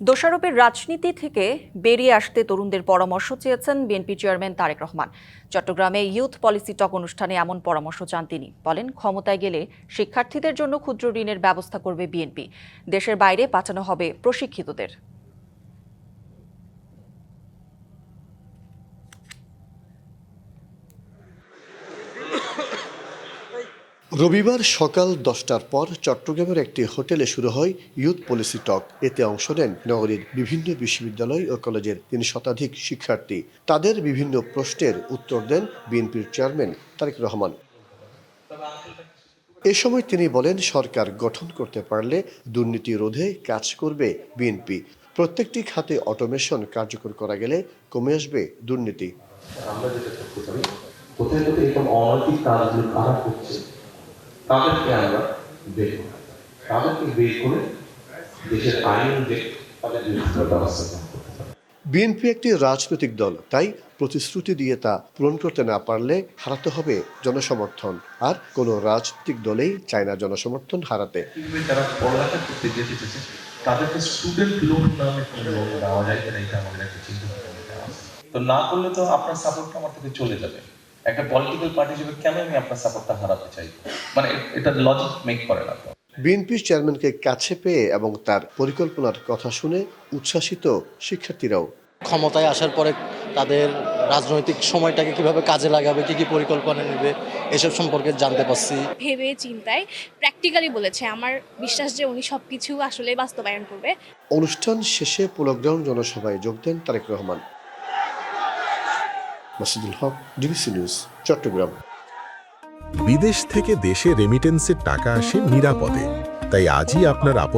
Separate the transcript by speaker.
Speaker 1: দোষারোপের রাজনীতি থেকে বেরিয়ে আসতে তরুণদের পরামর্শ চেয়েছেন বিএনপি চেয়ারম্যান তারেক রহমান। চট্টগ্রামে ইউথ পলিসি টক অনুষ্ঠানে এমন পরামর্শ চান তিনি। বলেন, ক্ষমতায় গেলে শিক্ষার্থীদের জন্য ক্ষুদ্র ঋণের ব্যবস্থা করবে বিএনপি। দেশের বাইরে পাঠানো হবে প্রশিক্ষিতদের।
Speaker 2: রবিবার সকাল 10টার পর চট্টগ্রামের একটি হোটেলে শুরু হয় ইউথ পলিসি টক। এতে অংশ নেন নগরীর বিভিন্ন বিশ্ববিদ্যালয় ও কলেজের 3 শতাধিক শিক্ষার্থী। তাদের বিভিন্ন প্রশ্নের উত্তর দেন বিএনপির চেয়ারম্যান তারেক রহমান। এ সময় তিনি বলেন, সরকার গঠন করতে পারলে দুর্নীতি রোধে কাজ করবে বিএনপি। প্রত্যেকটি খাতে অটোমেশন কার্যকর করা গেলে কমে আসবে দুর্নীতি।
Speaker 3: আমরা যেটা করতে পারি, কোথায় কোথায় এরকম অনৈতিক কাজগুলো কারা করছে তাদেরকে আমরা বের করি, তাদেরকে বের করে দেশের আইন অনুযায়ী তাদের বিরুদ্ধে ব্যবস্থা করতে পারি।
Speaker 2: বিএনপি একটি রাজনৈতিক দল, তাই প্রতিশ্রুতি দিয়ে তা পূরণ করতে না পারলে হারাতে হবে জনসমর্থন। আর কোনো রাজনৈতিক দলেই চায় না জনসমর্থন হারাতে।
Speaker 3: যারা পড়ালেখা করতে যেতে চাইছে তাদেরকে স্টুডেন্ট লোন নামে কোনো লোন দেওয়া যায় কিনা, এটা আমাদের একটা চিন্তা ভাবনা আছে। তো না করলে তো আপনার সাপোর্টটা আমার থেকে চলে যাবে। একটা পলিটিক্যাল পার্টি হিসেবে কেন আমি আপনার সাপোর্টটা হারাতে চাই? মানে এটা লজিক মেক করে না।
Speaker 2: বিএনপির চেয়ারম্যানকে কাছে পেয়ে এবং তার পরিকল্পনার কথা শুনে উচ্ছ্বাসিত শিক্ষার্থীরাও।
Speaker 4: ক্ষমতায় আসার পরে তাদের রাজনৈতিক সময়টাকে কিভাবে কাজে লাগাবে, কি পরিকল্পনা নেবে, এসব সম্পর্কে জানতে পারছি।
Speaker 5: ভেবে চিন্তায় প্র্যাকটিক্যালি বলেছে, আমার বিশ্বাস যে উনি সবকিছু আসলে বাস্তবায়ন করবে।
Speaker 2: অনুষ্ঠান শেষে পোলোগ্রাউন্ড জনসভায় যোগ দেন তারেক রহমান। মাসুদুল হক, ডিবিসি নিউজ, চট্টগ্রাম।
Speaker 6: বিদেশ থেকে দেশে রেমিটেন্সের টাকা আসে নিরাপদে, তাই আজই আপনার আপন